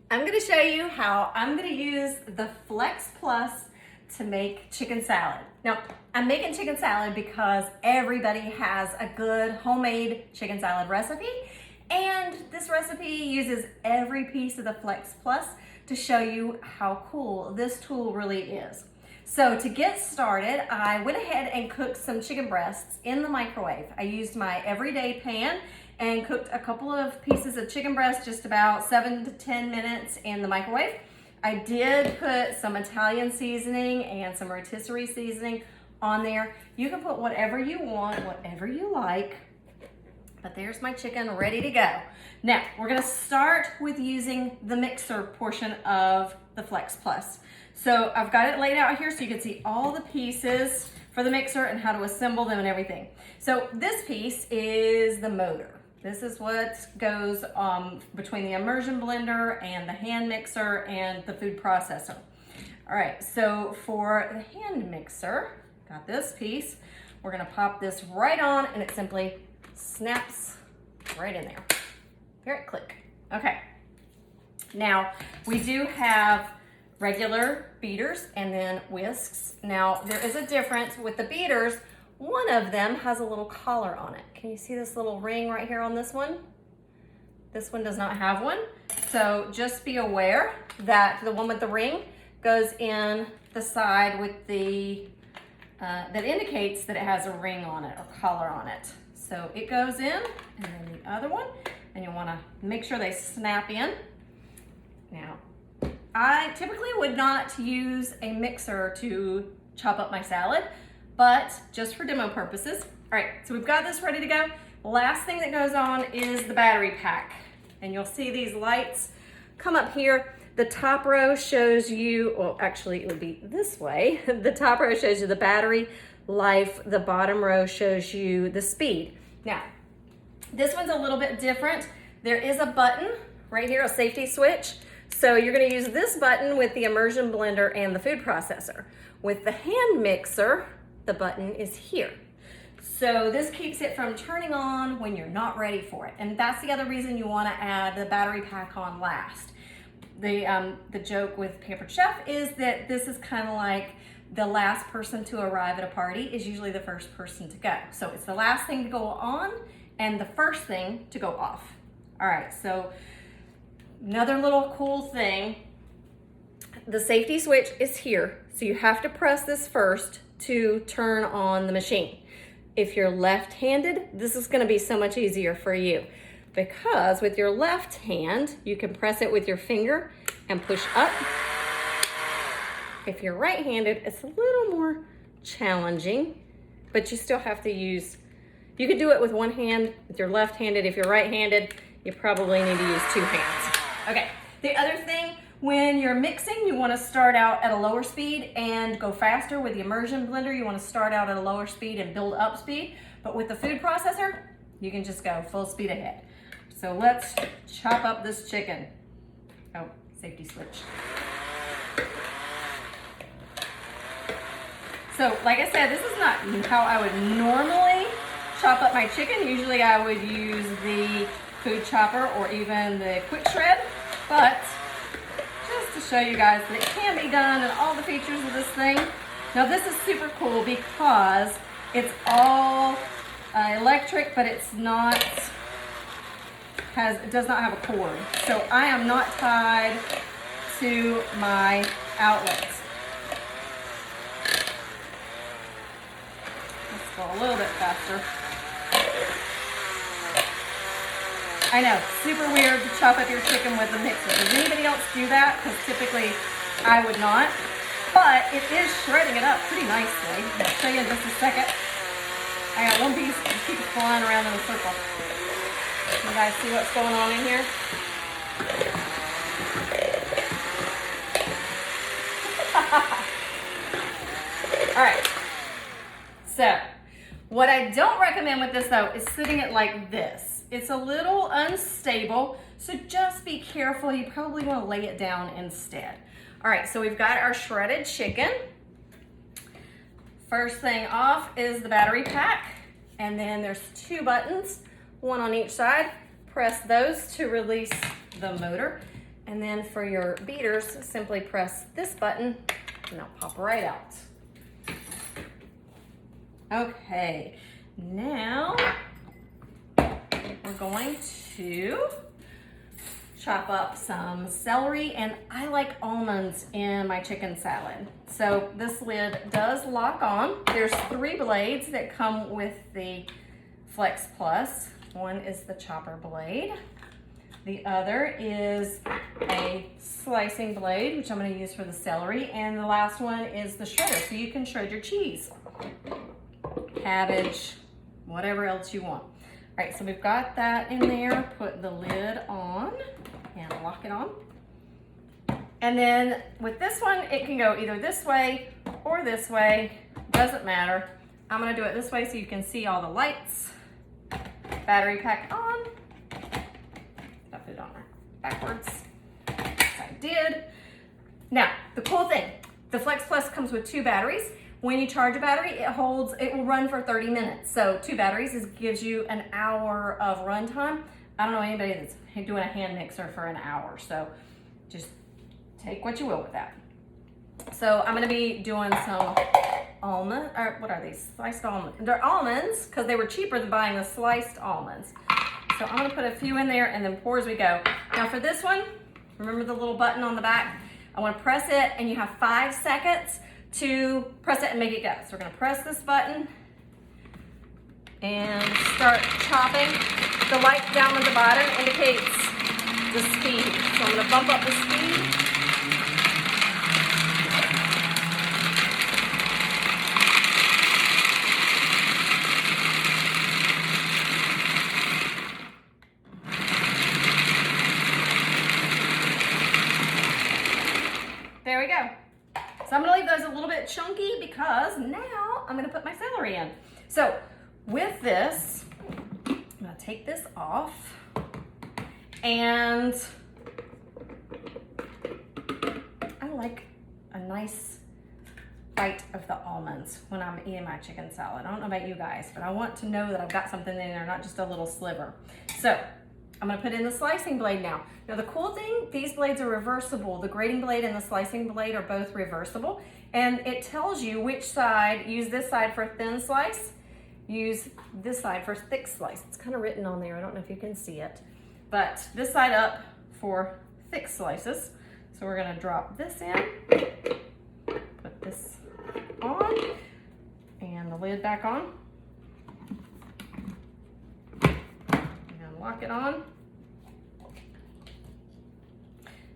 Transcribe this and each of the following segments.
I'm going to show you how I'm going to use the Flex Plus to make chicken salad. Now, I'm making chicken salad because everybody has a good homemade chicken salad recipe, and this recipe uses every piece of the Flex Plus to show you how cool this tool really is. So to get started, I went ahead and cooked some chicken breasts in the microwave. I used my everyday pan and cooked a couple of pieces of chicken breast, just about 7 to 10 minutes in the microwave. I did put some Italian seasoning and some rotisserie seasoning on there. You can put whatever you want, whatever you like, but there's my chicken ready to go. Now, we're gonna start with using the mixer portion of the Flex Plus. So I've got it laid out here so you can see all the pieces for the mixer and how to assemble them and everything. So this piece is the motor. This is what goes between the immersion blender and the hand mixer and the food processor. All right, so for the hand mixer, got this piece. We're gonna pop this right on and it simply snaps right in there. Hear it click. Okay. Now, we do have regular beaters and then whisks. Now, there is a difference with the beaters. One of them has a little collar on it. Can you see this little ring right here on this one? This one does not have one. So just be aware that the one with the ring goes in the side with the, that indicates that it has a ring on it or collar on it. So it goes in, and then the other one, and you wanna make sure they snap in. Now, I typically would not use a mixer to chop up my salad, but just for demo purposes. All right, so we've got this ready to go. Last thing that goes on is the battery pack. And you'll see these lights come up here. The top row shows you, well, actually it would be this way. The top row shows you the battery life. The bottom row shows you the speed. Now, this one's a little bit different. There is a button right here, a safety switch. So you're gonna use this button with the immersion blender and the food processor. With the hand mixer, the button is here. So this keeps it from turning on when you're not ready for it. And that's the other reason you wanna add the battery pack on last. The joke with Pampered Chef is that this is kind of like the last person to arrive at a party is usually the first person to go. So it's the last thing to go on and the first thing to go off. All right, so another little cool thing, the safety switch is here. So you have to press this first to turn on the machine. If you're left-handed, this is gonna be so much easier for you because with your left hand, you can press it with your finger and push up. If you're right-handed, it's a little more challenging, but you still have to use, you could do it with one hand. If you're left-handed, if you're right-handed, you probably need to use two hands. Okay, the other thing, when you're mixing, you wanna start out at a lower speed and go faster. With the immersion blender, you wanna start out at a lower speed and build up speed. But with the food processor, you can just go full speed ahead. So let's chop up this chicken. Oh, safety switch. So like I said, this is not how I would normally chop up my chicken. Usually I would use the food chopper or even the quick shred, but just to show you guys that it can be done and all the features of this thing. Now this is super cool because it's all electric, but it's not, it does not have a cord. So I am not tied to my outlets. Let's go a little bit faster. I know, super weird to chop up your chicken with a mixer. Does anybody else do that? Because typically I would not. But it is shredding it up pretty nicely. I'll show you in just a second. I got one piece that keeps flying around in a circle. You guys see what's going on in here? All right. So, what I don't recommend with this though is sitting it like this. It's a little unstable, so just be careful. You probably want to lay it down instead. All right, so we've got our shredded chicken. First thing off is the battery pack, and then there's two buttons, one on each side. Press those to release the motor. And then for your beaters, simply press this button and they'll pop right out. Okay, now we're going to chop up some celery, and I like almonds in my chicken salad. So this lid does lock on. There's 3 blades that come with the Flex Plus. One is the chopper blade. The other is a slicing blade, which I'm going to use for the celery. And the last one is the shredder, so you can shred your cheese, cabbage, whatever else you want. All right, so we've got that in there. Put the lid on and lock it on. And then with this one, it can go either this way or this way. Doesn't matter. I'm going to do it this way so you can see all the lights. Battery pack on. I put it on backwards. As I did. Now, the cool thing, the Flex Plus comes with 2 batteries. When you charge a battery, it will run for 30 minutes. So 2 batteries gives you an hour of run time. I don't know anybody that's doing a hand mixer for an hour. So just take what you will with that. So I'm gonna be doing some almond, or what are these? Sliced almonds. They're almonds because they were cheaper than buying the sliced almonds. So I'm gonna put a few in there and then pour as we go. Now for this one, remember the little button on the back? I wanna press it and you have 5 seconds to press it and make it go. So we're gonna press this button and start chopping. The light down at the bottom indicates the speed. So I'm gonna bump up the speed. There we go. So I'm gonna leave those a little bit chunky because now I'm gonna put my celery in. So with this, I'm gonna take this off and I like a nice bite of the almonds when I'm eating my chicken salad. I don't know about you guys, but I want to know that I've got something in there, not just a little sliver. So I'm gonna put in the slicing blade now. Now the cool thing, these blades are reversible. The grating blade and the slicing blade are both reversible. And it tells you which side, use this side for thin slice, use this side for thick slice. It's kind of written on there, I don't know if you can see it. But this side up for thick slices. So we're gonna drop this in, put this on, and the lid back on. Lock it on.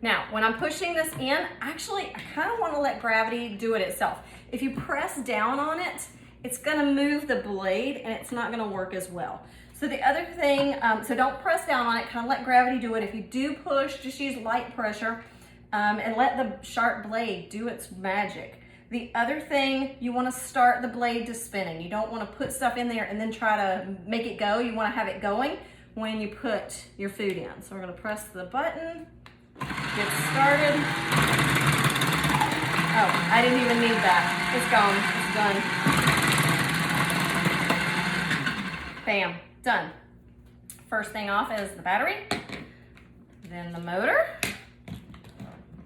Now, when I'm pushing this in, actually, I kind of want to let gravity do it itself. If you press down on it, it's going to move the blade and it's not going to work as well. So the other thing, so don't press down on it, kind of let gravity do it. If you do push, just use light pressure and let the sharp blade do its magic. The other thing, you want to start the blade to spinning. You don't want to put stuff in there and then try to make it go. You want to have it going when you put your food in. So we're gonna press the button, get started. Oh, I didn't even need that. It's gone, it's done. Bam, done. First thing off is the battery, then the motor,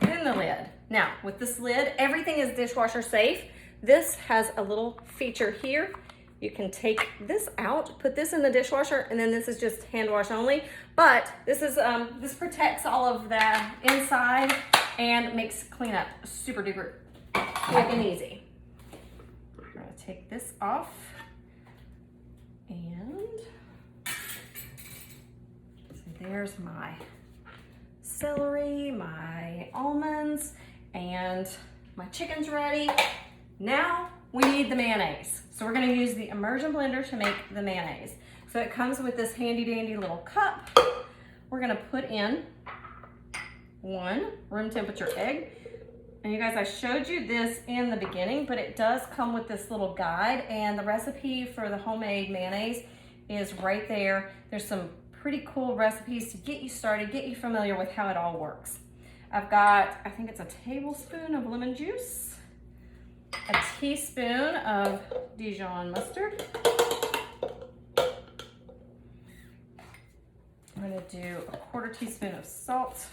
then the lid. Now, with this lid, everything is dishwasher safe. This has a little feature here. You can take this out, put this in the dishwasher, and then this is just hand wash only. But this is this protects all of the inside and makes cleanup super duper quick and easy. I'm gonna take this off and so there's my celery, my almonds, and my chicken's ready. Now we need the mayonnaise. So we're gonna use the immersion blender to make the mayonnaise. So it comes with this handy dandy little cup. We're gonna put in 1 room temperature egg. And you guys, I showed you this in the beginning, but it does come with this little guide, and the recipe for the homemade mayonnaise is right there. There's some pretty cool recipes to get you started, get you familiar with how it all works. I've got, I think it's a tablespoon of lemon juice, a teaspoon of Dijon mustard. I'm gonna do a 1/4 teaspoon of salt.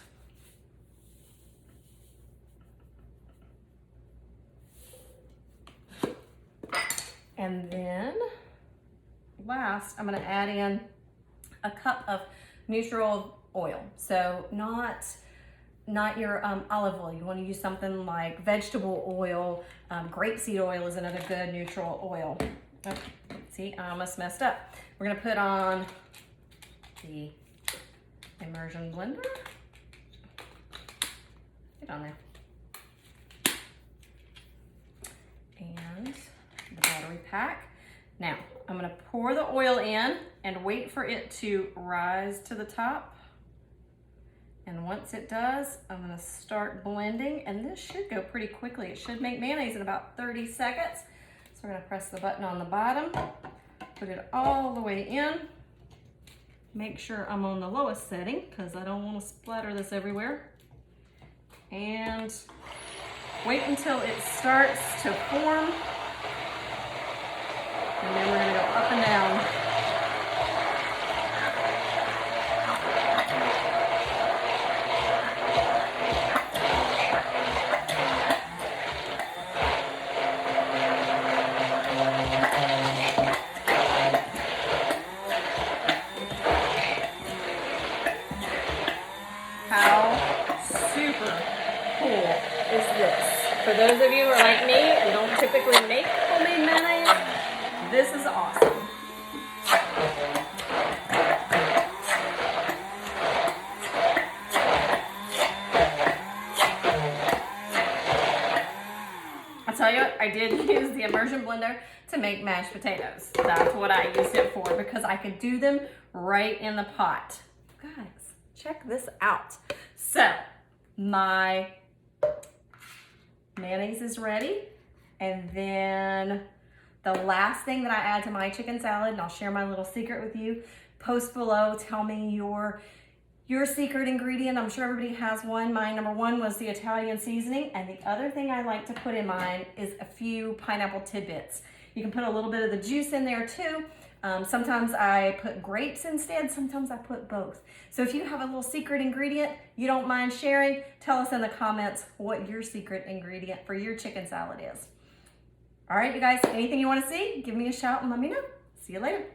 last, I'm gonna add in a cup of neutral oil. So not your olive oil. You wanna use something like vegetable oil. Grapeseed oil is another good neutral oil. Oh, see, I almost messed up. We're gonna put on the immersion blender. Get on there. And the battery pack. Now, I'm gonna pour the oil in and wait for it to rise to the top. And once it does, I'm gonna start blending, and this should go pretty quickly. It should make mayonnaise in about 30 seconds. So we're gonna press the button on the bottom, put it all the way in. Make sure I'm on the lowest setting because I don't want to splatter this everywhere. And wait until it starts to form. And then we're gonna go up and down. How super cool is this? For those of you who are like me and don't typically make homemade mayonnaise, this is awesome. I'll tell you what, I did use the immersion blender to make mashed potatoes. That's what I used it for because I could do them right in the pot. Guys, check this out. So, my mayonnaise is ready. And then the last thing that I add to my chicken salad, and I'll share my little secret with you, post below, tell me your secret ingredient. I'm sure everybody has one. My number one was the Italian seasoning. And the other thing I like to put in mine is a few pineapple tidbits. You can put a little bit of the juice in there too. Sometimes I put grapes instead, sometimes I put both. So if you have a little secret ingredient you don't mind sharing, tell us in the comments what your secret ingredient for your chicken salad is. All right, you guys, anything you want to see, give me a shout and let me know. See you later.